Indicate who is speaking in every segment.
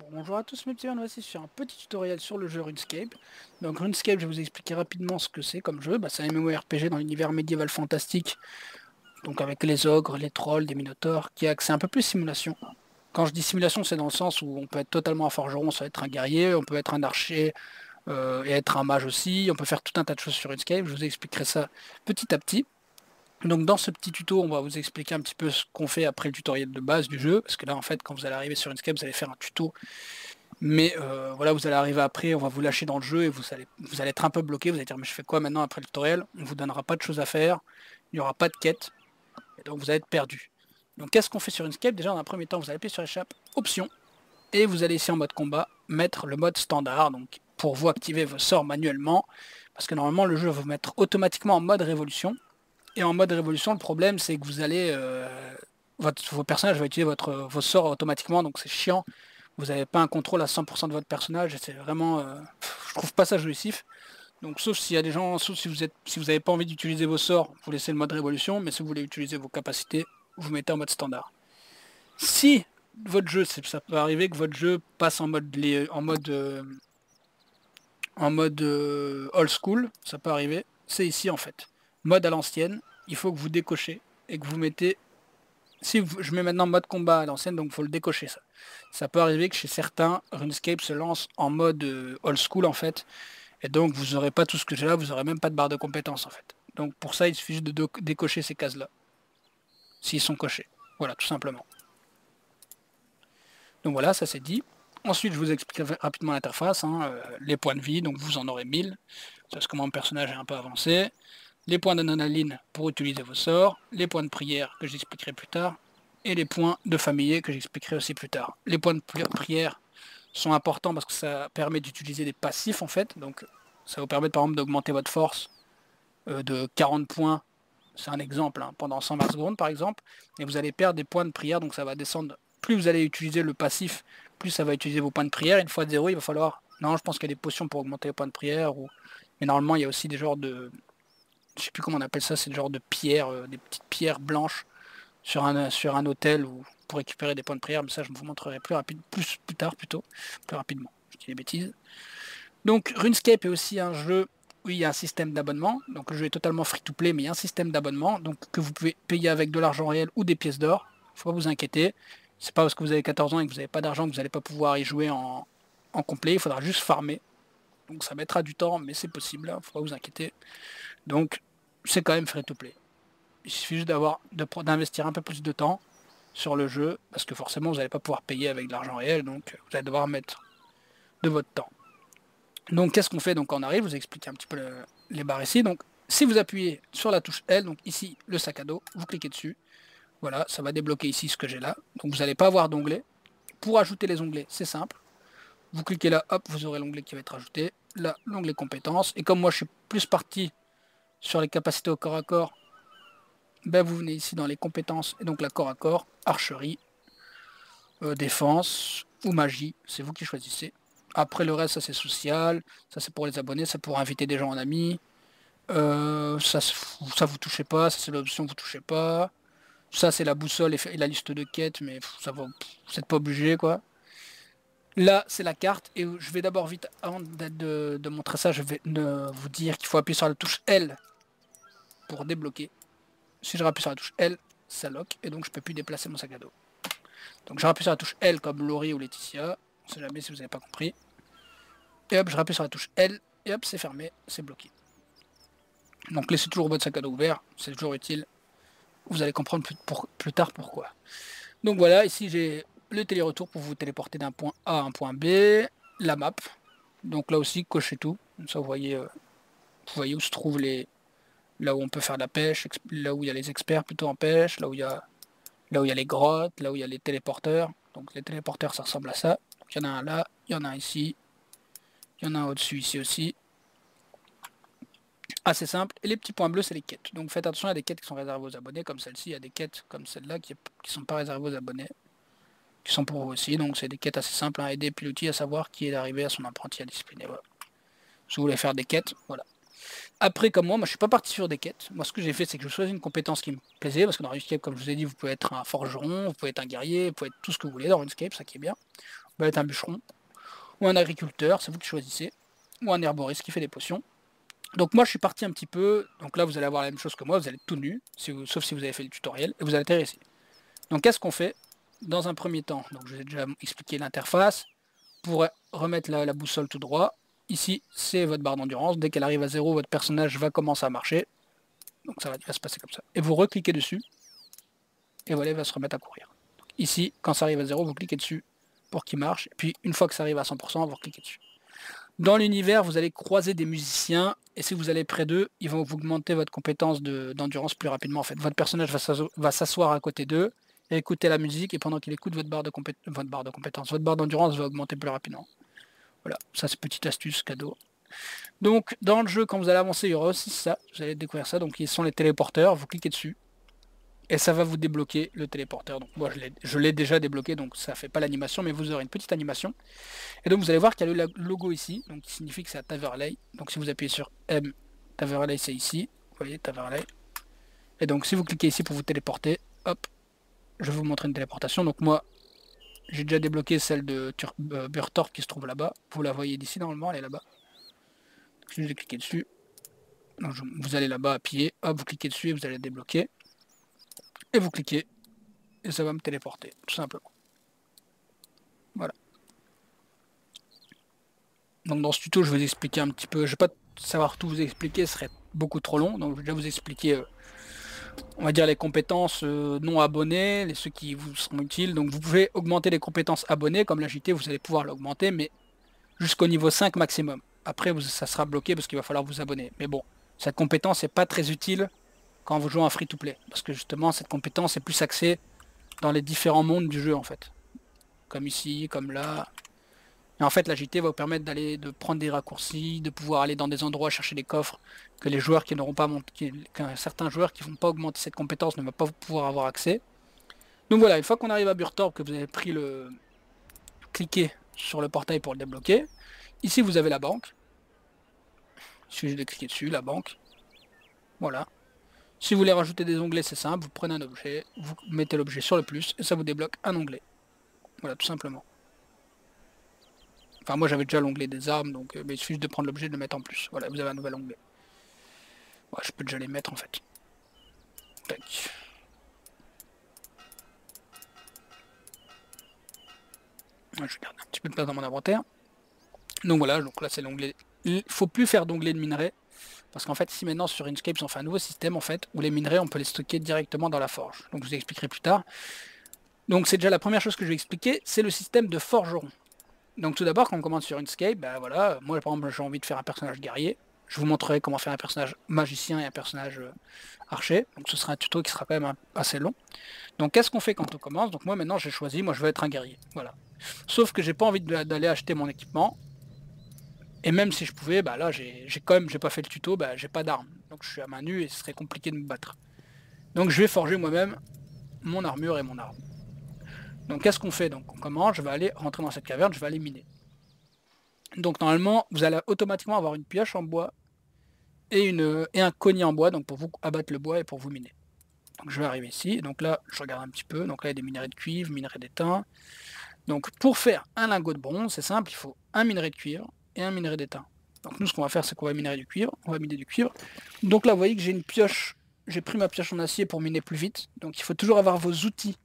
Speaker 1: Bonjour à tous mes petits, on va essayer sur un petit tutoriel sur le jeu RuneScape. Donc RuneScape, je vais vous expliquer rapidement ce que c'est comme jeu. C'est un MMORPG dans l'univers médiéval fantastique, donc avec les ogres, les trolls, des minotaures, qui a accès un peu plus simulation. Quand je dis simulation, c'est dans le sens où on peut être totalement un forgeron, ça va être un guerrier, on peut être un archer et être un mage aussi, on peut faire tout un tas de choses sur RuneScape, je vous expliquerai ça petit à petit. Donc dans ce petit tuto, on va vous expliquer un petit peu ce qu'on fait après le tutoriel de base du jeu, parce que là en fait quand vous allez arriver sur RuneScape, vous allez faire un tuto. Mais voilà, vous allez arriver après, on va vous lâcher dans le jeu et vous allez être un peu bloqué, vous allez dire mais je fais quoi maintenant après le tutoriel? On vous donnera pas de choses à faire, il n'y aura pas de quête, et donc vous allez être perdu. Donc qu'est-ce qu'on fait sur Inkscape? Déjà dans un premier temps, vous allez appuyer sur échappe, option, et vous allez ici en mode combat, mettre le mode standard, donc pour vous activer vos sorts manuellement, parce que normalement le jeu va vous mettre automatiquement en mode révolution, et en mode révolution le problème c'est que vous allez... vos personnages vont utiliser vos sorts automatiquement, donc c'est chiant. Vous n'avez pas un contrôle à 100% de votre personnage et c'est vraiment... je trouve pas ça jouissif. Donc sauf s'il y a des gens, sauf si vous n'avez pas envie d'utiliser vos sorts, vous laissez le mode révolution, mais si vous voulez utiliser vos capacités, vous mettez en mode standard. Si votre jeu, ça peut arriver que votre jeu passe en mode old school, ça peut arriver, c'est ici en fait. Mode à l'ancienne, il faut que vous décochez et que vous mettez... Si je mets maintenant mode combat à l'ancienne, donc il faut le décocher ça. Ça peut arriver que chez certains, RuneScape se lance en mode old school en fait, et donc vous n'aurez pas tout ce que j'ai là, vous n'aurez même pas de barre de compétences en fait. Donc pour ça, il suffit juste de décocher ces cases-là, s'ils sont cochés. Voilà, tout simplement. Donc voilà, ça c'est dit. Ensuite, je vous explique rapidement l'interface, les points de vie, donc vous en aurez 1000, parce que mon personnage est un peu avancé. Les points d'adrénaline pour utiliser vos sorts, les points de prière que j'expliquerai plus tard, et les points de familier que j'expliquerai aussi plus tard. Les points de prière sont importants parce que ça permet d'utiliser des passifs en fait, donc ça vous permet par exemple d'augmenter votre force de 40 points, c'est un exemple, pendant 120 secondes par exemple, et vous allez perdre des points de prière, donc ça va descendre, plus vous allez utiliser le passif, plus ça va utiliser vos points de prière, une fois de zéro il va falloir, non je pense qu'il y a des potions pour augmenter les points de prière, mais normalement il y a aussi des genres de, je sais plus comment on appelle ça, c'est le genre de pierres, des petites pierres blanches sur un hôtel pour récupérer des points de prière, mais ça je vous montrerai plus tard plutôt, plus rapidement, je dis des bêtises. Donc RuneScape est aussi un jeu où il y a un système d'abonnement, donc le jeu est totalement free to play, mais il y a un système d'abonnement, donc que vous pouvez payer avec de l'argent réel ou des pièces d'or, faut pas vous inquiéter, c'est pas parce que vous avez 14 ans et que vous n'avez pas d'argent que vous n'allez pas pouvoir y jouer en complet, il faudra juste farmer, donc ça mettra du temps, mais c'est possible, faut pas vous inquiéter. Donc c'est quand même free to play. Il suffit juste d'investir un peu plus de temps sur le jeu, parce que forcément vous n'allez pas pouvoir payer avec de l'argent réel, donc vous allez devoir mettre de votre temps. Donc qu'est-ce qu'on fait donc quand on arrive? Je vous explique un petit peu les barres ici. Donc si vous appuyez sur la touche L, donc ici le sac à dos, vous cliquez dessus. Voilà, ça va débloquer ici ce que j'ai là. Donc vous n'allez pas avoir d'onglet. Pour ajouter les onglets, c'est simple. Vous cliquez là, hop, vous aurez l'onglet qui va être ajouté. Là, l'onglet compétences. Et comme moi je suis plus parti sur les capacités au corps à corps, ben vous venez ici dans les compétences et donc la corps à corps, archerie, défense ou magie, c'est vous qui choisissez. Après le reste, ça c'est social, ça c'est pour les abonnés, ça pour inviter des gens en amis. Ça vous touchez pas, ça c'est l'option vous touchez pas. Ça c'est la boussole et la liste de quêtes, mais ça va, vous n'êtes pas obligé quoi. Là c'est la carte et je vais d'abord vite, avant de montrer ça, je vais vous dire qu'il faut appuyer sur la touche L pour débloquer. Si je rappuie sur la touche L, ça lock et donc je peux plus déplacer mon sac à dos. Donc je rappuie sur la touche L comme Laurie ou Laetitia, on sait jamais si vous n'avez pas compris. Et hop, je rappuie sur la touche L, et hop, c'est fermé, c'est bloqué. Donc laissez toujours votre sac à dos ouvert, c'est toujours utile. Vous allez comprendre plus tard pourquoi. Donc voilà, ici j'ai le télé-retour pour vous téléporter d'un point A à un point B, la map. Donc là aussi, cochez tout, comme ça vous voyez où se trouvent là où on peut faire de la pêche, là où il y a les experts plutôt en pêche, là où il y a les grottes, là où il y a les téléporteurs. Donc les téléporteurs ça ressemble à ça. Donc il y en a un là, il y en a un ici, il y en a un au-dessus ici aussi. Assez simple. Et les petits points bleus c'est les quêtes. Donc faites attention, il y a des quêtes qui sont réservées aux abonnés comme celle-ci, il y a des quêtes comme celle-là qui ne sont pas réservées aux abonnés, qui sont pour vous aussi. Donc c'est des quêtes assez simples, aider Pilotis à savoir qui est arrivé à son apprenti à discipliner. Voilà. Si vous voulez faire des quêtes, voilà. Après, comme moi je suis pas parti sur des quêtes. Moi, ce que j'ai fait, c'est que je choisis une compétence qui me plaisait, parce que dans RuneScape, comme je vous ai dit, vous pouvez être un forgeron, vous pouvez être un guerrier, vous pouvez être tout ce que vous voulez dans RuneScape, ça qui est bien. va être un bûcheron, ou un agriculteur, c'est vous qui choisissez, ou un herboriste qui fait des potions. Donc moi je suis parti un petit peu, donc là vous allez avoir la même chose que moi, vous allez être tout nu, sauf si vous avez fait le tutoriel, et vous allez atterrir ici. Donc qu'est-ce qu'on fait? Dans un premier temps, donc je vous ai déjà expliqué l'interface, pour remettre la boussole tout droit, ici c'est votre barre d'endurance, dès qu'elle arrive à 0, votre personnage va commencer à marcher, donc ça va se passer comme ça. Et vous recliquez dessus, et voilà, il va se remettre à courir. Donc ici, quand ça arrive à 0, vous cliquez dessus pour qu'il marche, et puis une fois que ça arrive à 100%, vous cliquez dessus. Dans l'univers, vous allez croiser des musiciens, et si vous allez près d'eux, ils vont vous augmenter votre compétence d'endurance plus rapidement. En fait, votre personnage va s'asseoir à côté d'eux, et écouter la musique, et pendant qu'il écoute, votre barre d'endurance va augmenter plus rapidement. Voilà, ça c'est petite astuce, cadeau. Donc, dans le jeu, quand vous allez avancer, il y aura aussi ça, vous allez découvrir ça, donc ils sont les téléporteurs, vous cliquez dessus, et ça va vous débloquer le téléporteur. Donc moi je l'ai déjà débloqué, donc ça fait pas l'animation, mais vous aurez une petite animation. Et donc vous allez voir qu'il y a le logo ici, donc qui signifie que c'est à Taverley. Donc si vous appuyez sur M, Taverley c'est ici, vous voyez Taverley. Et donc si vous cliquez ici pour vous téléporter, hop, je vais vous montrer une téléportation. Donc moi j'ai déjà débloqué celle de Burtorp qui se trouve là-bas. Vous la voyez d'ici normalement, elle est là-bas. Je vais cliquer dessus. Donc vous allez là-bas appuyer, hop, vous cliquez dessus et vous allez débloquer. Et vous cliquez, et ça va me téléporter, tout simplement. Voilà. Donc dans ce tuto, je vais vous expliquer un petit peu, je vais pas savoir tout vous expliquer, ce serait beaucoup trop long, donc je vais déjà vous expliquer, on va dire les compétences non abonnées, ceux qui vous seront utiles. Donc vous pouvez augmenter les compétences abonnées, comme l'agilité, vous allez pouvoir l'augmenter, mais jusqu'au niveau 5 maximum. Après, ça sera bloqué parce qu'il va falloir vous abonner. Mais bon, cette compétence n'est pas très utile quand vous jouez en free-to-play, parce que justement, cette compétence est plus axée dans les différents mondes du jeu, en fait. Comme ici, comme là. Et en fait, l'agilité va vous permettre de prendre des raccourcis, de pouvoir aller dans des endroits chercher des coffres que les joueurs qui n'auront pas monté, certains joueurs qui ne vont pas augmenter cette compétence ne vont pas pouvoir avoir accès. Donc voilà, une fois qu'on arrive à Burtorp, que vous avez pris cliqué sur le portail pour le débloquer, ici vous avez la banque. Il suffit de cliquer dessus, la banque. Voilà. Si vous voulez rajouter des onglets, c'est simple, vous prenez un objet, vous mettez l'objet sur le plus, et ça vous débloque un onglet. Voilà, tout simplement. Enfin, moi j'avais déjà l'onglet des armes, donc il suffit de prendre l'objet et de le mettre en plus. Voilà, vous avez un nouvel onglet. Ouais, je peux déjà les mettre en fait. Tac. Je vais garder un petit peu de place dans mon inventaire. Donc voilà, donc là c'est l'onglet. Il ne faut plus faire d'onglet de minerai. Parce qu'en fait, ici maintenant sur Inkscape, ils ont fait un nouveau système en fait, où les minerais, on peut les stocker directement dans la forge. Donc je vous expliquerai plus tard. Donc c'est déjà la première chose que je vais expliquer, c'est le système de forgeron. Donc tout d'abord, quand on commence sur Inkscape, bah voilà, moi par exemple j'ai envie de faire un personnage guerrier. Je vous montrerai comment faire un personnage magicien et un personnage archer. Donc ce sera un tuto qui sera quand même assez long. Donc qu'est-ce qu'on fait quand on commence? Donc moi maintenant j'ai choisi, moi je veux être un guerrier. Voilà. Sauf que j'ai pas envie d'aller acheter mon équipement. Et même si je pouvais, bah là j'ai pas fait le tuto, bah j'ai pas d'armes. Donc je suis à main nue et ce serait compliqué de me battre. Donc je vais forger moi-même mon armure et mon arme. Donc qu'est-ce qu'on fait? Donc on commence, je vais aller rentrer dans cette caverne, je vais aller miner. Donc normalement, vous allez automatiquement avoir une pioche en bois et un cognet en bois, donc pour vous abattre le bois et pour vous miner. Donc je vais arriver ici, donc là je regarde un petit peu, donc là il y a des minerais de cuivre, minerais d'étain. Donc pour faire un lingot de bronze, c'est simple, il faut un minerai de cuivre et un minerai d'étain. Donc nous ce qu'on va faire c'est qu'on va miner du cuivre, on va miner du cuivre. Donc là vous voyez que j'ai une pioche, j'ai pris ma pioche en acier pour miner plus vite, donc il faut toujours avoir vos outils.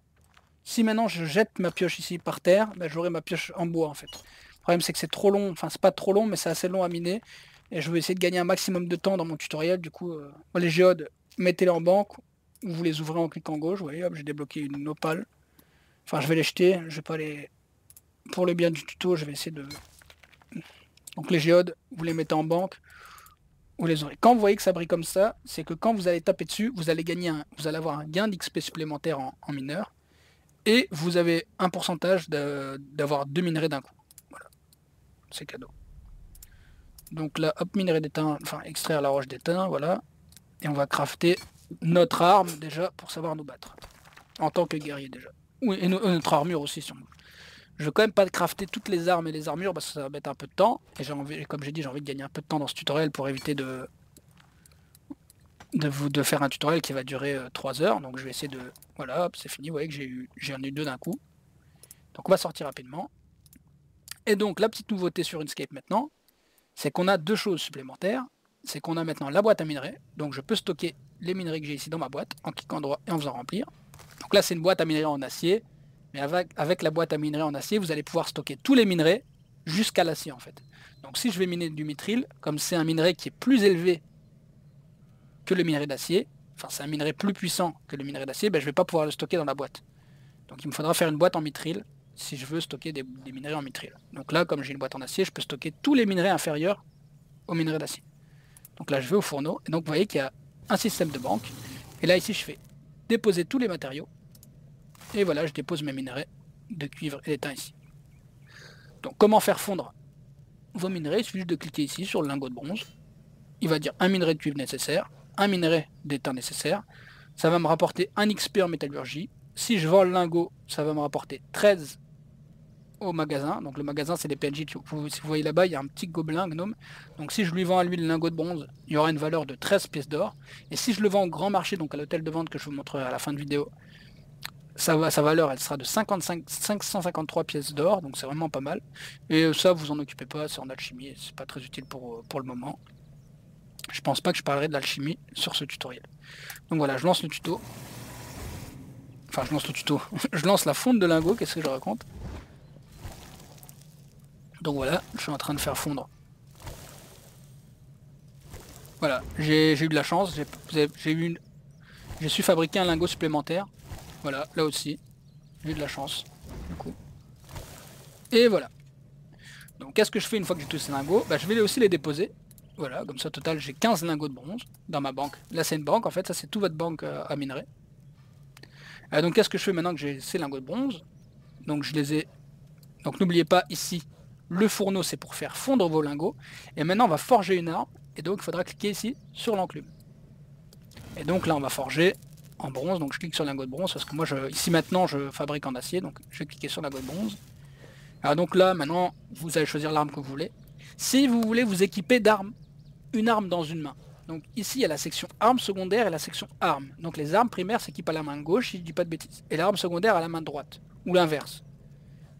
Speaker 1: Si maintenant je jette ma pioche ici par terre, ben, j'aurai ma pioche en bois en fait. Le problème c'est que c'est trop long, enfin c'est pas trop long mais c'est assez long à miner. Et je vais essayer de gagner un maximum de temps dans mon tutoriel. Du coup, les géodes, mettez-les en banque, ou vous les ouvrez en cliquant gauche. Vous voyez, hop, j'ai débloqué une opale. Enfin, je vais les jeter, je vais pas les... Pour le bien du tuto, je vais essayer de... Donc les géodes, vous les mettez en banque, vous les aurez. Quand vous voyez que ça brille comme ça, c'est que quand vous allez taper dessus, vous allez avoir un gain d'XP supplémentaire en mineur. Et vous avez un pourcentage d'avoir 2 minerais d'un coup. Voilà, c'est cadeau. Donc là, hop, minerai d'étain, enfin extraire la roche d'étain, voilà. Et on va crafter notre arme déjà pour savoir nous battre. En tant que guerrier déjà. Oui, et notre armure aussi si on veut. Je vais quand même pas crafter toutes les armes et les armures parce que ça va mettre un peu de temps. Et comme j'ai dit, j'ai envie de gagner un peu de temps dans ce tutoriel pour éviter de faire un tutoriel qui va durer 3 heures. Donc je vais essayer de... Voilà, hop, c'est fini, vous voyez que j'en ai eu 2 d'un coup. Donc on va sortir rapidement. Et donc la petite nouveauté sur Inkscape maintenant, c'est qu'on a deux choses supplémentaires. C'est qu'on a maintenant la boîte à minerais, donc je peux stocker les minerais que j'ai ici dans ma boîte en cliquant droit et en faisant remplir. Donc là c'est une boîte à minerais en acier, mais avec la boîte à minerais en acier, vous allez pouvoir stocker tous les minerais jusqu'à l'acier en fait. Donc si je vais miner du mithril, comme c'est un minerai qui est plus élevé que le minerai d'acier, enfin c'est un minerai plus puissant que le minerai d'acier, ben, je ne vais pas pouvoir le stocker dans la boîte. Donc il me faudra faire une boîte en mithril si je veux stocker des minerais en mithril. Donc là, comme j'ai une boîte en acier, je peux stocker tous les minerais inférieurs au minerai d'acier. Donc là je vais au fourneau, et donc vous voyez qu'il y a un système de banque, et là ici je fais déposer tous les matériaux, et voilà je dépose mes minerais de cuivre et d'étain ici. Donc comment faire fondre vos minerais? Il suffit juste de cliquer ici sur le lingot de bronze, il va dire un minerai de cuivre nécessaire, un minerai d'étain nécessaire, ça va me rapporter un XP en métallurgie, si je vends le lingot ça va me rapporter 13 au magasin, donc le magasin c'est des PNJ, si vous voyez là-bas il y a un petit gobelin gnome, donc si je lui vends à lui le lingot de bronze, il y aura une valeur de 13 pièces d'or, et si je le vends au grand marché, donc à l'hôtel de vente que je vous montrerai à la fin de vidéo, sa valeur elle sera de 553 pièces d'or, donc c'est vraiment pas mal, et ça vous en occupez pas, c'est en alchimie, c'est pas très utile pour le moment. Je pense pas que je parlerai de l'alchimie sur ce tutoriel. Donc voilà, je lance le tuto, enfin je lance le tuto, je lance la fonte de lingot, qu'est-ce que je raconte? Donc voilà, je suis en train de faire fondre. Voilà, j'ai eu de la chance, j'ai su fabriquer un lingot supplémentaire. Voilà, là aussi, j'ai eu de la chance, du coup. Et voilà. Donc qu'est-ce que je fais une fois que j'ai tous ces lingots? Bah, je vais aussi les déposer. Voilà, comme ça au total j'ai 15 lingots de bronze dans ma banque. Là c'est une banque en fait, ça c'est toute votre banque à minerais. Donc qu'est-ce que je fais maintenant que j'ai ces lingots de bronze? Donc je les ai... Donc n'oubliez pas ici, le fourneau c'est pour faire fondre vos lingots. Et maintenant on va forger une arme. Et donc il faudra cliquer ici sur l'enclume. Et donc là on va forger en bronze. Donc je clique sur le lingot de bronze parce que moi ici maintenant je fabrique en acier. Donc je vais cliquer sur le lingot de bronze. Alors donc là maintenant vous allez choisir l'arme que vous voulez. Si vous voulez vous équiper d'armes, une arme dans une main. Donc ici il y a la section armes secondaires et la section armes. Donc les armes primaires s'équipent à la main gauche si je dis pas de bêtises. Et l'arme secondaire à la main droite. Ou l'inverse.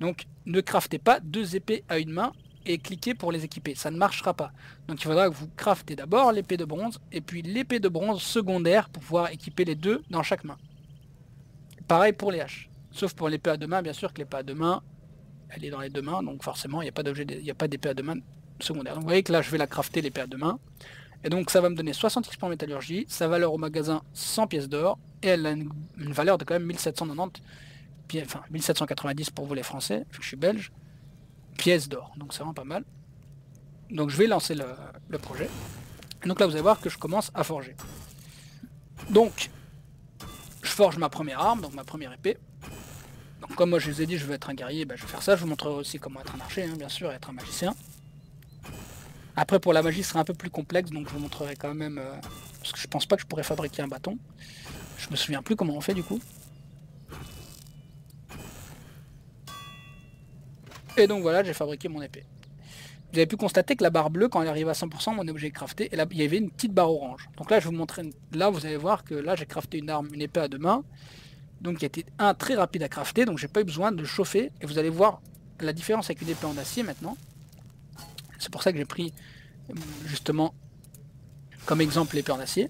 Speaker 1: Donc ne craftez pas deux épées à une main et cliquez pour les équiper, ça ne marchera pas. Donc il faudra que vous craftez d'abord l'épée de bronze et puis l'épée de bronze secondaire pour pouvoir équiper les deux dans chaque main. Pareil pour les haches, sauf pour l'épée à deux mains, bien sûr que l'épée à deux mains, elle est dans les deux mains, donc forcément il n'y a pas d'épée à deux mains secondaire. Donc vous voyez que là je vais la crafter l'épée à deux mains, et donc ça va me donner 60 XP en métallurgie, sa valeur au magasin 100 pièces d'or, et elle a une valeur de quand même 1790, enfin 1790 pour vous les français, vu que je suis belge, pièces d'or, donc c'est vraiment pas mal. Donc je vais lancer le projet. Et donc là vous allez voir que je commence à forger. Donc je forge ma première arme, donc ma première épée. Donc comme moi je vous ai dit je veux être un guerrier, ben, je vais faire ça. Je vous montrerai aussi comment être un archer, hein, bien sûr, et être un magicien. Après pour la magie ce sera un peu plus complexe, donc je vous montrerai quand même, parce que je pense pas que je pourrais fabriquer un bâton. Je me souviens plus comment on fait du coup. Et donc voilà, j'ai fabriqué mon épée. Vous avez pu constater que la barre bleue, quand elle arrive à 100%, mon objet est crafté, et là, il y avait une petite barre orange. Donc là, je vais vous montrer, là, vous allez voir que là, j'ai crafté une arme, une épée à deux mains, donc qui était très rapide à crafter, donc j'ai pas eu besoin de chauffer, et vous allez voir la différence avec une épée en acier maintenant. C'est pour ça que j'ai pris, justement, comme exemple l'épée en acier.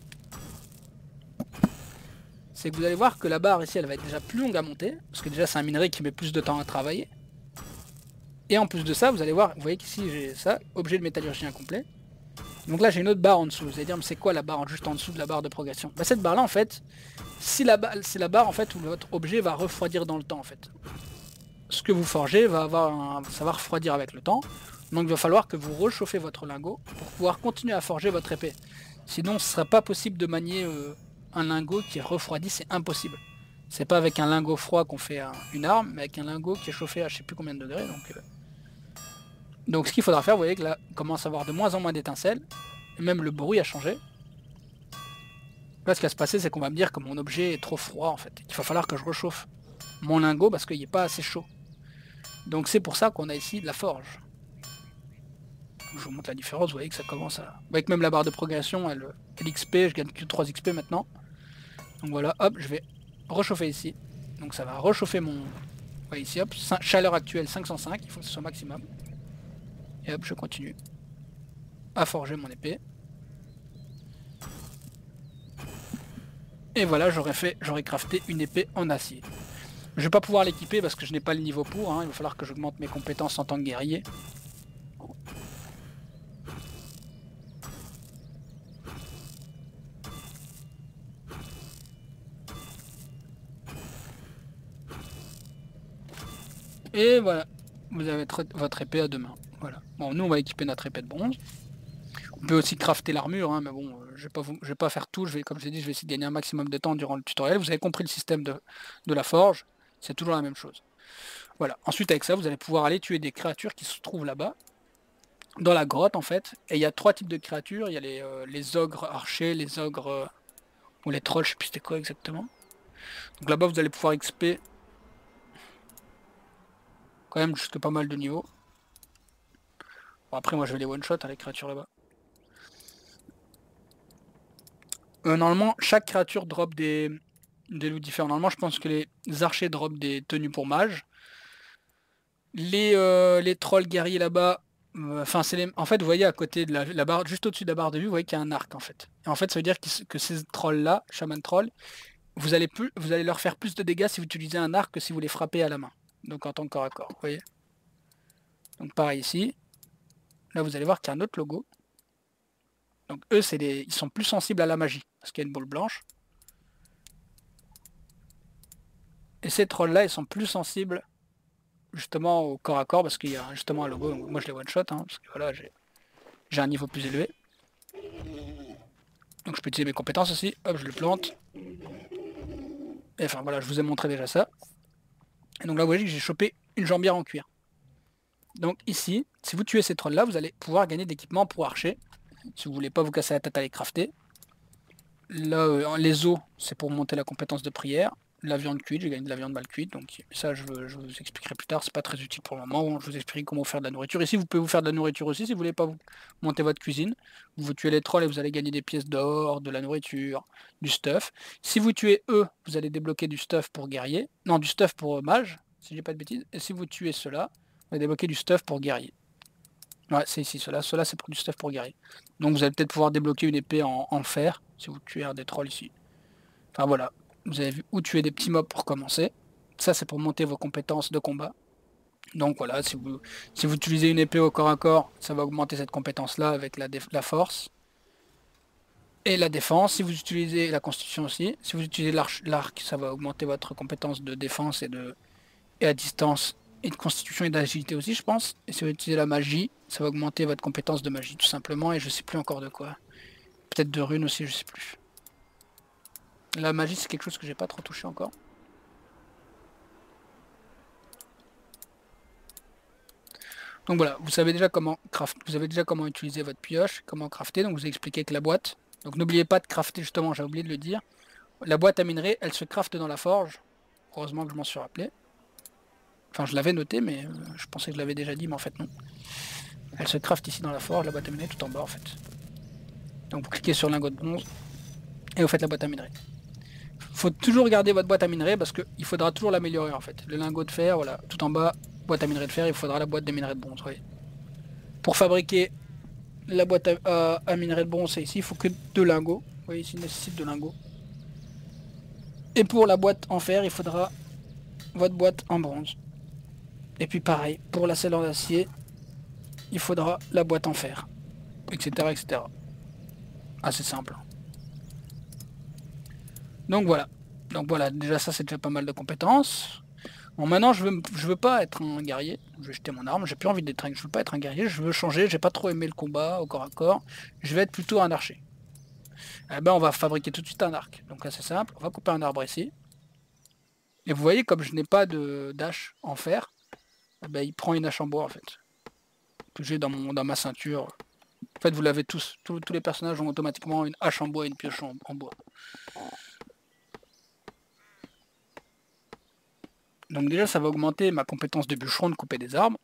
Speaker 1: C'est que vous allez voir que la barre ici, elle va être déjà plus longue à monter, parce que déjà, c'est un minerai qui met plus de temps à travailler. Et en plus de ça, vous allez voir, vous voyez qu'ici j'ai ça, objet de métallurgie incomplet. Donc là j'ai une autre barre en dessous. Vous allez dire, mais c'est quoi la barre juste en dessous de la barre de progression? Bah cette barre là en fait, c'est la barre en fait où votre objet va refroidir dans le temps en fait. Ce que vous forgez ça va refroidir avec le temps. Donc il va falloir que vous réchauffez votre lingot pour pouvoir continuer à forger votre épée. Sinon ce ne sera pas possible de manier un lingot qui est refroidi, c'est impossible. C'est pas avec un lingot froid qu'on fait une arme, mais avec un lingot qui est chauffé à je sais plus combien de degrés. Donc ce qu'il faudra faire, vous voyez que là, il commence à avoir de moins en moins d'étincelles, et même le bruit a changé. Là, ce qui va se passer, c'est qu'on va me dire que mon objet est trop froid, en fait. Il va falloir que je réchauffe mon lingot parce qu'il n'est pas assez chaud. Donc c'est pour ça qu'on a ici de la forge. Je vous montre la différence, vous voyez que ça commence à... Vous voyez que même la barre de progression, elle XP, je gagne que 3 XP maintenant. Donc voilà, hop, je vais réchauffer ici. Donc ça va réchauffer voyez ici, hop, chaleur actuelle 505, il faut que ce soit maximum. Et hop, je continue à forger mon épée. Et voilà, j'aurais crafté une épée en acier. Je vais pas pouvoir l'équiper parce que je n'ai pas le niveau pour, hein. Il va falloir que j'augmente mes compétences en tant que guerrier. Et voilà, vous avez votre épée à deux mains. Voilà. Bon, nous on va équiper notre épée de bronze. On peut aussi crafter l'armure, hein, mais bon, je vais pas faire tout. Comme je l'ai dit, je vais essayer de gagner un maximum de temps durant le tutoriel. Vous avez compris le système de la forge, c'est toujours la même chose. Voilà. Ensuite, avec ça, vous allez pouvoir aller tuer des créatures qui se trouvent là-bas, dans la grotte en fait. Et il y a trois types de créatures. Il y a les ogres archers, les ogres ou les trolls, je sais plus c'était quoi exactement. Donc là-bas, vous allez pouvoir XP quand même jusque pas mal de niveaux. Bon, après, moi, je vais les one-shot, hein, les créatures là-bas. Normalement, chaque créature drop des loups différents. Normalement, je pense que les archers drop des tenues pour mages. Les trolls guerriers là-bas, enfin, en fait, vous voyez à côté de la barre, juste au-dessus de la barre de vue, vous voyez qu'il y a un arc en fait. Et en fait, ça veut dire que ces trolls-là, shaman troll, vous allez leur faire plus de dégâts si vous utilisez un arc que si vous les frappez à la main. Donc en tant que corps à corps, vous voyez. Donc pareil ici. Là, vous allez voir qu'il y a un autre logo. Donc eux, ils sont plus sensibles à la magie, parce qu'il y a une boule blanche. Et ces trolls-là, ils sont plus sensibles justement au corps à corps, parce qu'il y a justement un logo. Donc moi, je les one-shot, hein, parce que voilà, j'ai un niveau plus élevé. Donc je peux utiliser mes compétences aussi. Hop, je le plante. Et enfin voilà, je vous ai montré déjà ça. Et donc là, vous voyez que j'ai chopé une jambière en cuir. Donc ici, si vous tuez ces trolls-là, vous allez pouvoir gagner d'équipements pour archer. Si vous voulez pas vous casser la tête à les crafter. Là, les os, c'est pour monter la compétence de prière. La viande cuite, j'ai gagné de la viande mal cuite. Donc ça, je vous expliquerai plus tard. C'est pas très utile pour le moment. Je vous explique comment faire de la nourriture. Ici, vous pouvez vous faire de la nourriture aussi si vous voulez pas vous monter votre cuisine. Vous tuez les trolls et vous allez gagner des pièces d'or, de la nourriture, du stuff. Si vous tuez eux, vous allez débloquer du stuff pour guerrier. Non, du stuff pour mage, si j'ai pas de bêtises. Et si vous tuez ceux-là, vous allez débloquer du stuff pour guerrier. Ouais, c'est ici, ceux-là c'est pour du stuff pour guerrier. Donc vous allez peut-être pouvoir débloquer une épée en fer, si vous tuez un des trolls ici. Enfin voilà, vous avez vu où tuer des petits mobs pour commencer. Ça c'est pour monter vos compétences de combat. Donc voilà, si vous utilisez une épée au corps à corps, ça va augmenter cette compétence-là avec la force. Et la défense, si vous utilisez la constitution aussi. Si vous utilisez l'arc, ça va augmenter votre compétence de défense et à distance. Et de constitution et d'agilité aussi, je pense. Et si vous utilisez la magie, ça va augmenter votre compétence de magie, tout simplement. Et je sais plus encore de quoi. Peut-être de runes aussi, je sais plus. La magie, c'est quelque chose que j'ai pas trop touché encore. Donc voilà, vous savez déjà comment utiliser votre pioche, comment crafter. Donc je vous ai expliqué que la boîte. Donc n'oubliez pas de crafter, justement, j'ai oublié de le dire. La boîte à minerai, elle se crafte dans la forge. Heureusement que je m'en suis rappelé. Enfin, je l'avais noté, mais je pensais que je l'avais déjà dit, mais en fait non. Elle se craft ici dans la forge, la boîte à minerai tout en bas en fait. Donc vous cliquez sur lingot de bronze et vous faites la boîte à minerai. Faut toujours garder votre boîte à minerai parce qu'il faudra toujours l'améliorer en fait. Le lingot de fer, voilà, tout en bas, boîte à minerai de fer, il faudra la boîte de minerai de bronze. Oui. Pour fabriquer la boîte à minerai de bronze, c'est ici, il faut que 2 lingots. Vous voyez ici, il nécessite 2 lingots. Et pour la boîte en fer, il faudra votre boîte en bronze. Et puis pareil, pour la selle en acier, il faudra la boîte en fer, etc. etc. Assez simple. Donc voilà, déjà ça c'est déjà pas mal de compétences. Bon maintenant je veux pas être un guerrier, je vais jeter mon arme, j'ai plus envie d'être je veux pas être un guerrier, je veux changer, j'ai pas trop aimé le combat au corps à corps, je vais être plutôt un archer. Eh ben on va fabriquer tout de suite un arc, donc là c'est simple, on va couper un arbre ici. Et vous voyez comme je n'ai pas d'hache en fer, eh ben, il prend une hache en bois en fait, que j'ai dans ma ceinture. En fait vous l'avez tous les personnages ont automatiquement une hache en bois et une pioche en bois. Donc déjà ça va augmenter ma compétence de bûcheron de couper des arbres.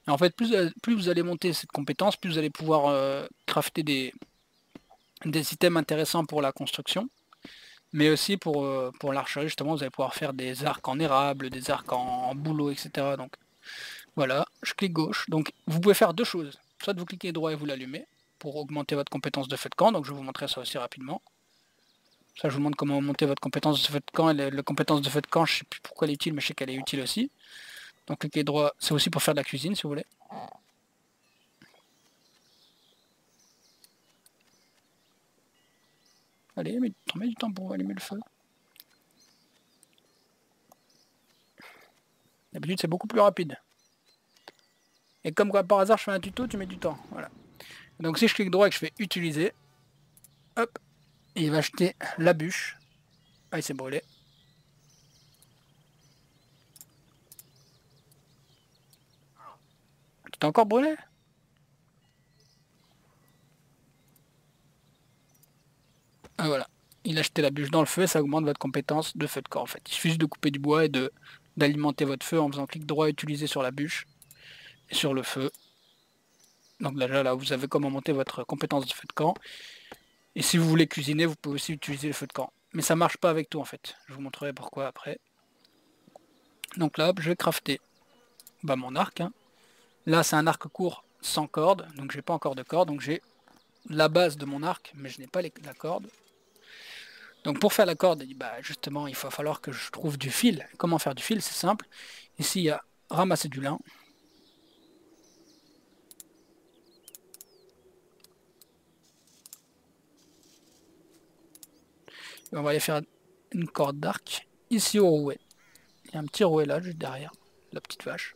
Speaker 1: Et en fait plus vous allez monter cette compétence, plus vous allez pouvoir crafter des items intéressants pour la construction. Mais aussi pour l'archerie, justement, vous allez pouvoir faire des arcs en érable, des arcs en bouleau, etc. Donc voilà, je clique gauche. Donc vous pouvez faire deux choses. Soit vous cliquez droit et vous l'allumez pour augmenter votre compétence de feu de camp. Donc je vais vous montrer ça aussi rapidement. Ça, je vous montre comment monter votre compétence de feu de camp. Et la compétence de feu de camp, je sais plus pourquoi elle est utile, mais je sais qu'elle est utile aussi. Donc cliquez droit, c'est aussi pour faire de la cuisine si vous voulez. Allez, mais t'en mets du temps pour allumer le feu. D'habitude c'est beaucoup plus rapide. Et comme quoi par hasard je fais un tuto, tu mets du temps. Voilà. Donc si je clique droit et que je fais utiliser, hop, il va acheter la bûche. Ah, il s'est brûlé. Tu t'es encore brûlé? Ah voilà. Il a acheté la bûche dans le feu et ça augmente votre compétence de feu de camp en fait. Il suffit juste de couper du bois et d'alimenter votre feu en faisant clic droit utiliser sur la bûche et sur le feu. Donc déjà là vous savez comment monter votre compétence de feu de camp. Et si vous voulez cuisiner, vous pouvez aussi utiliser le feu de camp. Mais ça marche pas avec tout en fait. Je vous montrerai pourquoi après. Donc là, je vais crafter mon arc. Hein. Là, c'est un arc court sans corde, donc j'ai pas encore de corde. Donc j'ai la base de mon arc, mais je n'ai pas la corde. Donc pour faire la corde, justement, il va falloir que je trouve du fil. Comment faire du fil? C'est simple. Ici, il y a ramasser du lin. Et on va aller faire une corde d'arc ici au rouet. Il y a un petit rouet là, juste derrière la petite vache.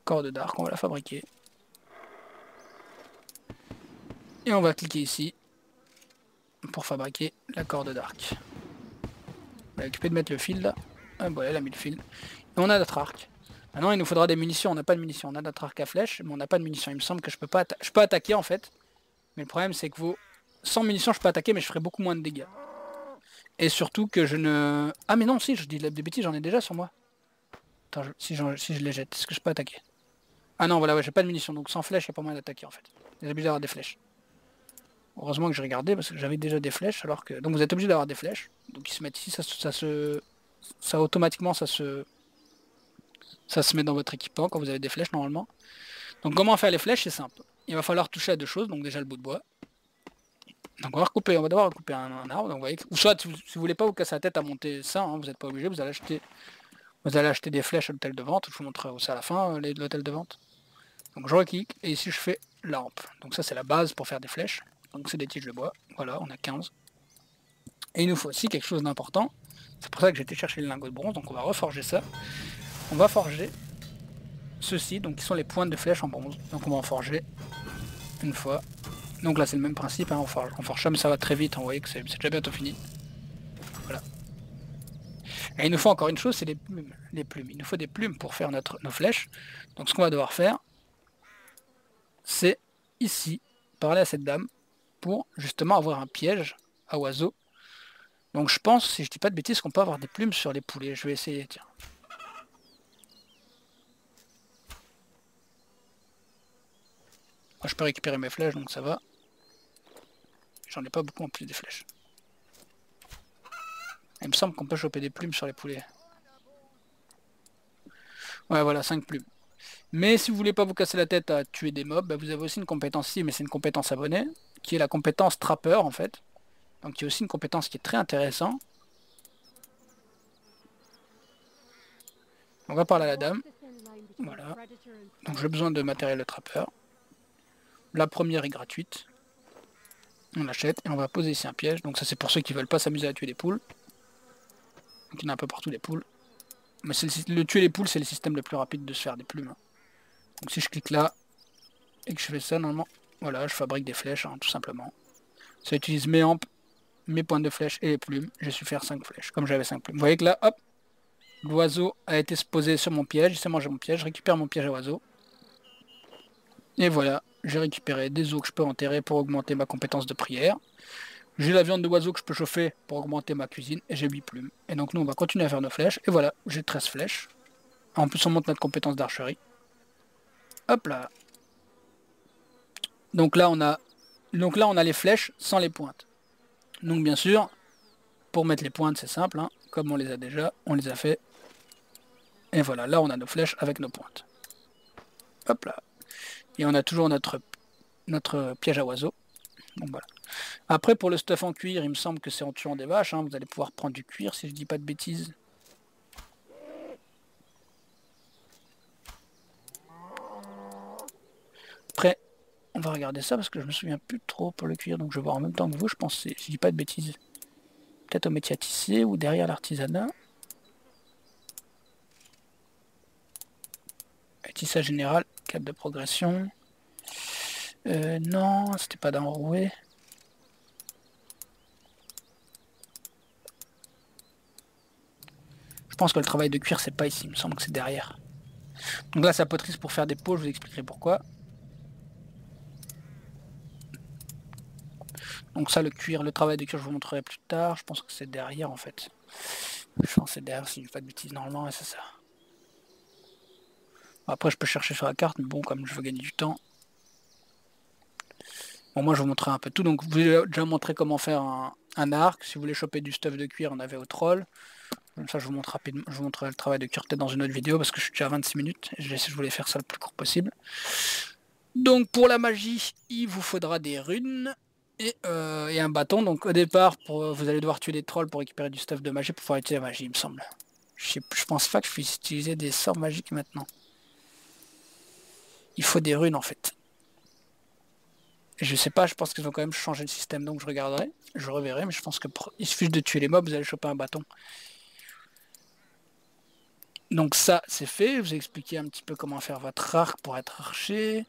Speaker 1: Corde d'arc, on va la fabriquer. Et on va cliquer ici pour fabriquer la corde d'arc. On va occuper de mettre le fil là. Ah, voilà, elle a mis le fil. Et on a notre arc. Maintenant, il nous faudra des munitions. On n'a pas de munitions. On a notre arc à flèche, mais on n'a pas de munitions. Il me semble que je peux pas attaquer en fait. Mais le problème, c'est que sans munitions, je peux attaquer, mais je ferai beaucoup moins de dégâts. Et surtout que je ne... Ah mais non, si, je dis des bêtises, j'en ai déjà sur moi. Attends, si je les jette, est-ce que je peux attaquer? Ah non, voilà, ouais, j'ai pas de munitions. Donc sans flèche, il n'y a pas moyen d'attaquer en fait. Vous êtes obligé d'avoir des flèches. Heureusement que j'ai regardé parce que j'avais déjà des flèches, alors que... Donc vous êtes obligé d'avoir des flèches. Donc ils se mettent ici, ça automatiquement, ça se met dans votre équipement quand vous avez des flèches normalement. Donc comment faire les flèches? C'est simple. Il va falloir toucher à deux choses, donc déjà le bout de bois. Donc on va devoir recouper un arbre. Donc, vous voyez, ou soit si vous voulez pas vous casser la tête à monter ça, hein, vous n'êtes pas obligé, vous allez acheter des flèches à l'hôtel de vente. Je vous montrerai aussi à la fin l'hôtel de vente. Donc je reclique et ici je fais la rampe. Donc ça c'est la base pour faire des flèches. Donc c'est des tiges de bois. Voilà, on a 15. Et il nous faut aussi quelque chose d'important. C'est pour ça que j'ai été chercher le lingot de bronze. Donc on va reforger ça. On va forger ceci, donc qui sont les pointes de flèches en bronze. Donc on va en forger une fois. Donc là c'est le même principe, hein, on forge ça, mais ça va très vite, hein, vous voyez que c'est déjà bientôt fini. Voilà. Et il nous faut encore une chose, c'est les plumes. Les plumes. Il nous faut des plumes pour faire nos flèches. Donc ce qu'on va devoir faire, c'est ici, parler à cette dame, pour justement avoir un piège à oiseaux. Donc je pense, si je dis pas de bêtises, qu'on peut avoir des plumes sur les poulets. Je vais essayer, tiens. Moi je peux récupérer mes flèches, donc ça va. J'en ai pas beaucoup en plus des flèches. Il me semble qu'on peut choper des plumes sur les poulets. Ouais, voilà, 5 plumes. Mais si vous voulez pas vous casser la tête à tuer des mobs, vous avez aussi une compétence ici, mais c'est une compétence abonnée, qui est la compétence trappeur en fait. Donc il y a aussi une compétence qui est très intéressante. On va parler à la dame. Voilà. Donc j'ai besoin de matériel de trappeur. La première est gratuite. On l'achète et on va poser ici un piège. Donc ça c'est pour ceux qui veulent pas s'amuser à tuer des poules. Donc il y en a un peu partout des poules. Mais tuer les poules c'est le système le plus rapide de se faire des plumes. Donc si je clique là et que je fais ça normalement, voilà, je fabrique des flèches hein, tout simplement. Ça utilise mes ampes, mes pointes de flèche et les plumes. J'ai su faire 5 flèches, comme j'avais 5 plumes. Vous voyez que là, hop, l'oiseau a été posé sur mon piège, il s'est mangé mon piège, je récupère mon piège à oiseau. Et voilà, j'ai récupéré des os que je peux enterrer pour augmenter ma compétence de prière. J'ai la viande de oiseau que je peux chauffer pour augmenter ma cuisine, et j'ai 8 plumes. Et donc nous on va continuer à faire nos flèches, et voilà, j'ai 13 flèches. En plus on monte notre compétence d'archerie. Hop là. Donc là on a Donc là, on a les flèches sans les pointes. Donc bien sûr, pour mettre les pointes, c'est simple, hein. Comme on les a déjà, on les a fait. Et voilà, là, on a nos flèches avec nos pointes. Hop là. Et on a toujours notre piège à oiseaux. Donc voilà. Après, pour le stuff en cuir, il me semble que c'est en tuant des vaches, hein. Vous allez pouvoir prendre du cuir, si je dis pas de bêtises. Après, on va regarder ça parce que je me souviens plus trop pour le cuir, donc je vais voir en même temps que vous, je pense, si je dis pas de bêtises. Peut-être au métier à tisser ou derrière l'artisanat. Tissage général, cadre de progression. Non, c'était pas d'enroué. Je pense que le travail de cuir, c'est pas ici, il me semble que c'est derrière. Donc là, ça poterie pour faire des pots, je vous expliquerai pourquoi. Donc ça, le cuir, le travail de cuir, je vous montrerai plus tard. Je pense que c'est derrière, en fait. Je pense que c'est derrière, si je dis pas de bêtises, normalement, et c'est ça. Après, je peux chercher sur la carte, mais bon, comme je veux gagner du temps. Bon, moi, je vous montrerai un peu tout. Donc, je vous ai déjà montré comment faire un arc. Si vous voulez choper du stuff de cuir, on avait au troll. Comme ça, je vous montre rapidement. Je vous montrerai le travail de cuir peut-être dans une autre vidéo, parce que je suis déjà à 26 minutes. Et je voulais faire ça le plus court possible. Donc, pour la magie, il vous faudra des runes. Et un bâton. Donc au départ, vous allez devoir tuer des trolls pour récupérer du stuff de magie pour pouvoir utiliser la magie, il me semble. Je pense pas que je puisse utiliser des sorts magiques maintenant. Il faut des runes en fait. Et je sais pas, je pense qu'ils ont quand même changé le système, donc je regarderai, je reverrai, mais je pense qu'il suffit de tuer les mobs, vous allez choper un bâton. Donc ça, c'est fait. Je vous ai expliqué un petit peu comment faire votre arc pour être archer.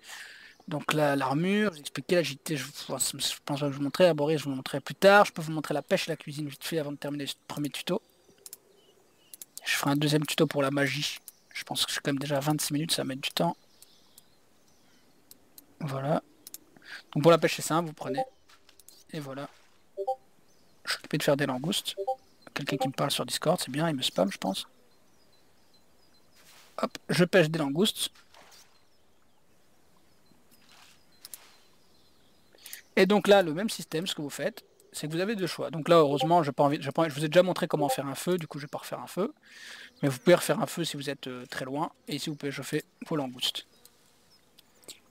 Speaker 1: Donc là, l'armure, je vous ai expliqué l'agilité, je pense que je vais vous montrer, arborer, je vous montrerai plus tard. Je peux vous montrer la pêche et la cuisine vite fait avant de terminer ce premier tuto. Je ferai un deuxième tuto pour la magie. Je pense que je suis quand même déjà à 26 minutes, ça va mettre du temps. Voilà. Donc pour la pêche, c'est simple, vous prenez. Et voilà. Je suis occupé de faire des langoustes. Quelqu'un qui me parle sur Discord, c'est bien, il me spam, je pense. Hop, je pêche des langoustes. Et donc là, le même système, ce que vous faites, c'est que vous avez deux choix. Donc là, heureusement, je vous ai déjà montré comment faire un feu, du coup je vais pas refaire un feu. Mais vous pouvez refaire un feu si vous êtes très loin, et ici vous pouvez chauffer vos langoustes.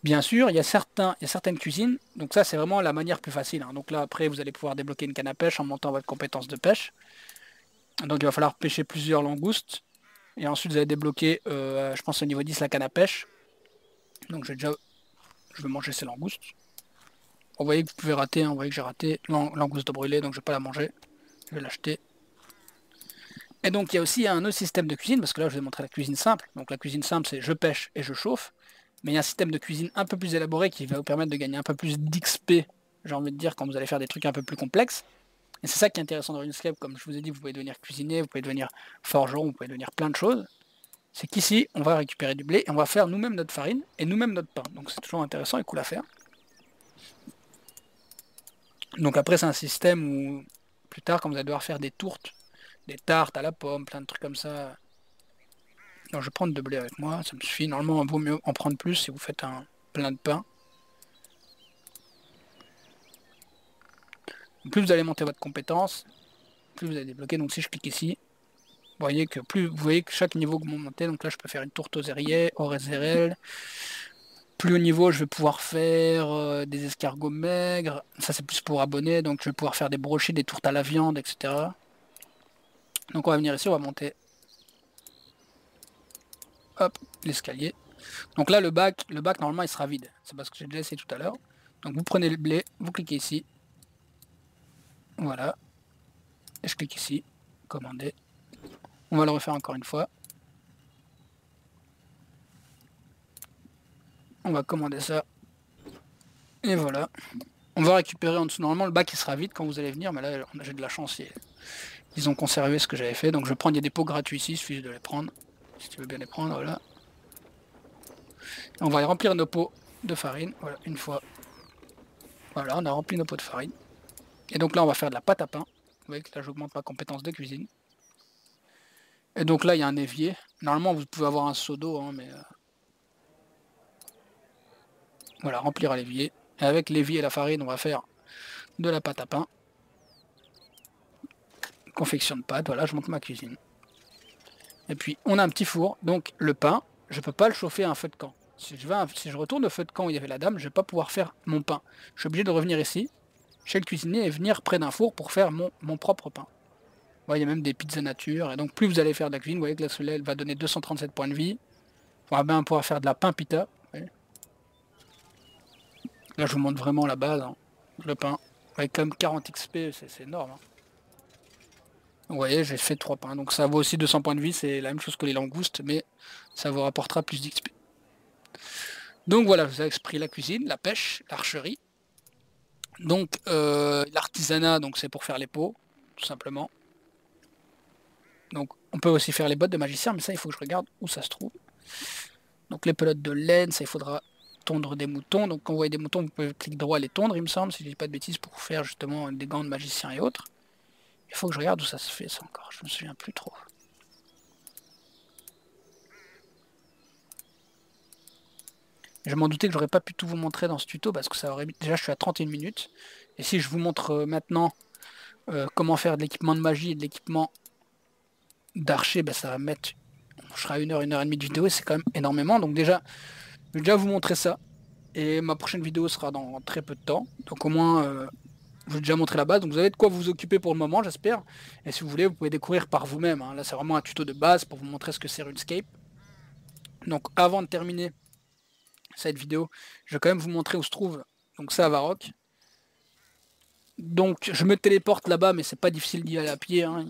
Speaker 1: Bien sûr, il y a certaines cuisines, donc ça c'est vraiment la manière plus facile, hein. Donc là après vous allez pouvoir débloquer une canne à pêche en montant votre compétence de pêche. Donc il va falloir pêcher plusieurs langoustes, et ensuite vous allez débloquer, je pense au niveau 10, la canne à pêche. Donc je vais manger ces langoustes. Vous voyez que vous pouvez rater, hein. Vous voyez que j'ai raté langouste de brûlé, donc je vais pas la manger, je vais l'acheter. Et donc il y a aussi un autre système de cuisine, parce que là je vous ai montré la cuisine simple. Donc la cuisine simple c'est je pêche et je chauffe. Mais il y a un système de cuisine un peu plus élaboré qui va vous permettre de gagner un peu plus d'XP, j'ai envie de dire, quand vous allez faire des trucs un peu plus complexes. Et c'est ça qui est intéressant dans RuneScape, comme je vous ai dit, vous pouvez devenir cuisinier, vous pouvez devenir forgeron, vous pouvez devenir plein de choses. C'est qu'ici, on va récupérer du blé et on va faire nous-mêmes notre farine et nous-mêmes notre pain. Donc c'est toujours intéressant et cool à faire. Donc après c'est un système où, plus tard, quand vous allez devoir faire des tourtes, des tartes à la pomme, plein de trucs comme ça. Alors je vais prendre de blé avec moi, ça me suffit. Normalement, il vaut mieux en prendre plus si vous faites un plein de pain. Plus vous allez monter votre compétence, plus vous allez débloquer. Donc si je clique ici, vous voyez que chaque niveau que vous montez, donc là je peux faire une tourte aux airiers, aux rézérel. Plus haut niveau, je vais pouvoir faire des escargots maigres. Ça c'est plus pour abonnés, donc je vais pouvoir faire des brochets, des tourtes à la viande, etc. Donc on va venir ici, on va monter. Hop, l'escalier. Donc là le bac normalement il sera vide. C'est parce que j'ai déjà essayé tout à l'heure. Donc vous prenez le blé, vous cliquez ici. Voilà. Et je clique ici. Commander. On va le refaire encore une fois. On va commander ça. Et voilà. On va récupérer en dessous. Normalement le bac il sera vide quand vous allez venir. Mais là j'ai de la chance. Ils ont conservé ce que j'avais fait. Donc je vais prendre, il y a des pots gratuits ici. Il suffit de les prendre. Si tu veux bien les prendre, voilà. Et on va y remplir nos pots de farine. Voilà, une fois. Voilà, on a rempli nos pots de farine. Et donc là on va faire de la pâte à pain. Vous voyez que là j'augmente ma compétence de cuisine. Et donc là il y a un évier. Normalement vous pouvez avoir un seau d'eau, hein, mais... Voilà, remplir à l'évier. Et avec l'évier et la farine, on va faire de la pâte à pain. Confection de pâte, voilà, je monte ma cuisine. Et puis on a un petit four, donc le pain, je peux pas le chauffer à un feu de camp. Si je retourne au feu de camp où il y avait la dame, je vais pas pouvoir faire mon pain. Je suis obligé de revenir ici, chez le cuisinier, et venir près d'un four pour faire mon propre pain. Ouais, il y a même des pizzas nature, et donc plus vous allez faire de la cuisine, vous voyez que la soleil elle va donner 237 points de vie. On va bien pouvoir faire de la pain pita. Là je vous montre vraiment la base, hein. Le pain, avec comme 40 XP, c'est énorme. Hein. Vous voyez, j'ai fait 3 pains, donc ça vaut aussi 200 points de vie, c'est la même chose que les langoustes, mais ça vous rapportera plus d'XP. Donc voilà, je vous ai expliqué la cuisine, la pêche, l'archerie. Donc l'artisanat, donc c'est pour faire les pots, tout simplement. Donc on peut aussi faire les bottes de magicien, mais ça il faut que je regarde où ça se trouve. Donc les pelotes de laine, ça il faudra tondre des moutons. Donc quand vous voyez des moutons, vous pouvez cliquer droit les tondre, il me semble, si je dis pas de bêtises, pour faire justement des gants de magicien et autres. Il faut que je regarde où ça se fait ça encore, je me souviens plus trop. Je m'en doutais que j'aurais pas pu tout vous montrer dans ce tuto parce que ça aurait... Déjà je suis à 31 minutes. Et si je vous montre maintenant comment faire de l'équipement de magie et de l'équipement d'archer, ben, ça va mettre... Je serai à 1 heure et demie de vidéo et c'est quand même énormément. Donc déjà, je vais déjà vous montrer ça. Et ma prochaine vidéo sera dans très peu de temps. Donc au moins, je vous ai déjà montré la base. Donc vous avez de quoi vous occuper pour le moment, j'espère. Et si vous voulez, vous pouvez découvrir par vous-même. Hein. Là c'est vraiment un tuto de base pour vous montrer ce que c'est RuneScape. Donc avant de terminer cette vidéo, je vais quand même vous montrer où se trouve donc ça à Varrock. Donc je me téléporte là-bas, mais c'est pas difficile d'y aller à pied, hein.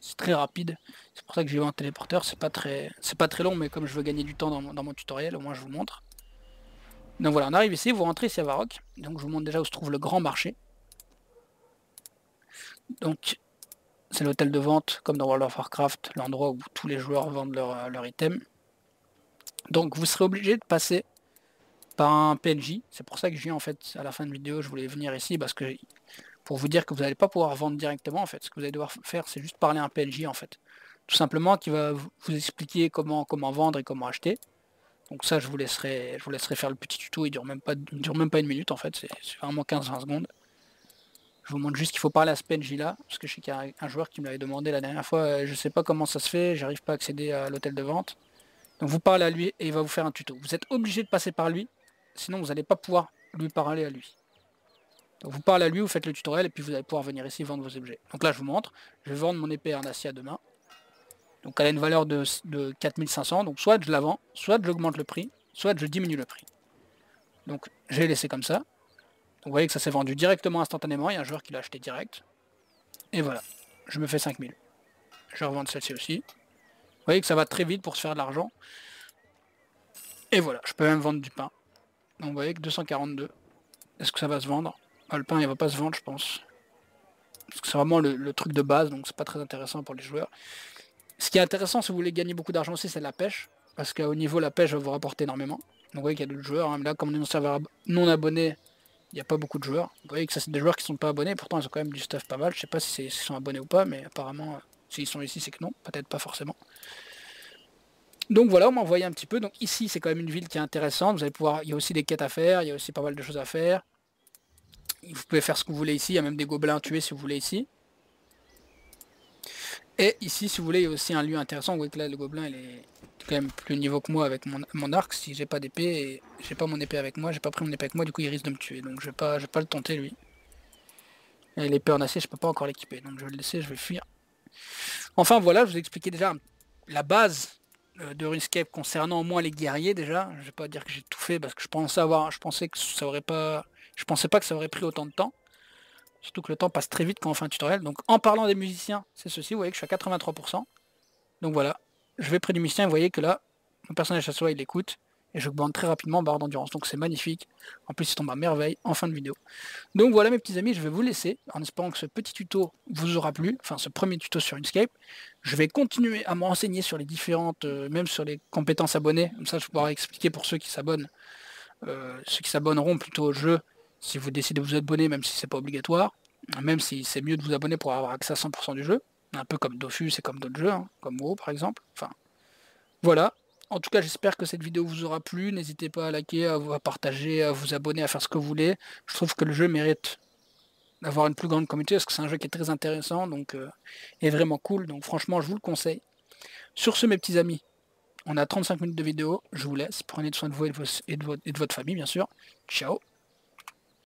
Speaker 1: C'est très rapide. C'est pour ça que j'ai eu un téléporteur, c'est pas très long, mais comme je veux gagner du temps dans mon tutoriel, au moins je vous montre. Donc voilà, on arrive ici, vous rentrez ici à Varrock. Donc je vous montre déjà où se trouve le grand marché. Donc c'est l'hôtel de vente, comme dans World of Warcraft, l'endroit où tous les joueurs vendent leur item. Donc vous serez obligé de passer par un PNJ, c'est pour ça que je viens en fait à la fin de vidéo, je voulais venir ici parce que pour vous dire que vous n'allez pas pouvoir vendre directement en fait, ce que vous allez devoir faire c'est juste parler à un PNJ en fait, tout simplement qui va vous expliquer comment vendre et comment acheter. Donc ça je vous laisserai faire le petit tuto, il dure même pas 1 minute en fait, c'est vraiment 15-20 secondes. Je vous montre juste qu'il faut parler à ce PNJ là, parce que je sais qu'il y a un joueur qui me l'avait demandé la dernière fois, je sais pas comment ça se fait, j'arrive pas à accéder à l'hôtel de vente. Donc vous parlez à lui et il va vous faire un tuto. Vous êtes obligé de passer par lui, sinon vous n'allez pas pouvoir lui parler à lui. Donc vous parlez à lui, vous faites le tutoriel et puis vous allez pouvoir venir ici vendre vos objets. Donc là je vous montre, je vais vendre mon épée en acier à 2 mains. Donc elle a une valeur de 4500, donc soit je la vends, soit j'augmente le prix, soit je diminue le prix. Donc je vais laisser comme ça. Donc vous voyez que ça s'est vendu directement instantanément, il y a un joueur qui l'a acheté direct. Et voilà, je me fais 5000. Je vais revendre celle-ci aussi. Vous voyez que ça va très vite pour se faire de l'argent. Et voilà, je peux même vendre du pain. Donc vous voyez que 242. Est-ce que ça va se vendre? Ah, le pain il va pas se vendre je pense. Parce que c'est vraiment le truc de base, donc c'est pas très intéressant pour les joueurs. Ce qui est intéressant si vous voulez gagner beaucoup d'argent aussi, c'est la pêche. Parce qu'au niveau la pêche va vous rapporter énormément. Donc vous voyez qu'il y a d'autres joueurs. Hein. Là comme on est dans un serveur non abonné, il n'y a pas beaucoup de joueurs. Vous voyez que ça c'est des joueurs qui sont pas abonnés, pourtant ils ont quand même du stuff pas mal. Je sais pas si ils sont abonnés ou pas, mais apparemment s'ils sont ici c'est que non, peut-être pas forcément. Donc voilà, on m'a envoyé un petit peu. Donc ici c'est quand même une ville qui est intéressante. Vous allez pouvoir. Il y a aussi des quêtes à faire, il y a aussi pas mal de choses à faire. Vous pouvez faire ce que vous voulez ici, il y a même des gobelins à tuer si vous voulez ici. Et ici, si vous voulez, il y a aussi un lieu intéressant. Vous voyez que là, le gobelin, il est quand même plus niveau que moi avec mon arc. Si j'ai pas d'épée, et j'ai pas mon épée avec moi, j'ai pas pris mon épée avec moi, du coup il risque de me tuer. Donc je vais pas le tenter lui. Et l'épée en acier, je peux pas encore l'équiper. Donc je vais le laisser, je vais fuir. Enfin voilà, je vous ai expliqué déjà la base de RuneScape concernant au moins les guerriers déjà. Je vais pas dire que j'ai tout fait parce que je pensais que ça aurait pas. Je pensais pas que ça aurait pris autant de temps. Surtout que le temps passe très vite quand on fait un tutoriel. Donc en parlant des musiciens, c'est ceci, vous voyez que je suis à 83%. Donc voilà, je vais près du musicien, vous voyez que là, mon personnage s'assoit, il écoute. Et je bande très rapidement en barre d'endurance. Donc c'est magnifique. En plus il tombe à merveille en fin de vidéo. Donc voilà mes petits amis, je vais vous laisser. En espérant que ce petit tuto vous aura plu. Enfin ce premier tuto sur Runescape. Je vais continuer à me renseigner sur les différentes, même sur les compétences abonnées. Comme ça je pourrai expliquer pour ceux qui s'abonnent. Ceux qui s'abonneront plutôt au jeu. Si vous décidez de vous abonner, même si c'est pas obligatoire. Même si c'est mieux de vous abonner pour avoir accès à 100% du jeu. Un peu comme Dofus et comme d'autres jeux. Hein, comme WoW par exemple. Enfin voilà. En tout cas, j'espère que cette vidéo vous aura plu. N'hésitez pas à liker, à partager, à vous abonner, à faire ce que vous voulez. Je trouve que le jeu mérite d'avoir une plus grande communauté, parce que c'est un jeu qui est très intéressant, donc et vraiment cool. Donc franchement, je vous le conseille. Sur ce, mes petits amis, on a 35 minutes de vidéo. Je vous laisse. Prenez soin de vous et de votre famille, bien sûr. Ciao.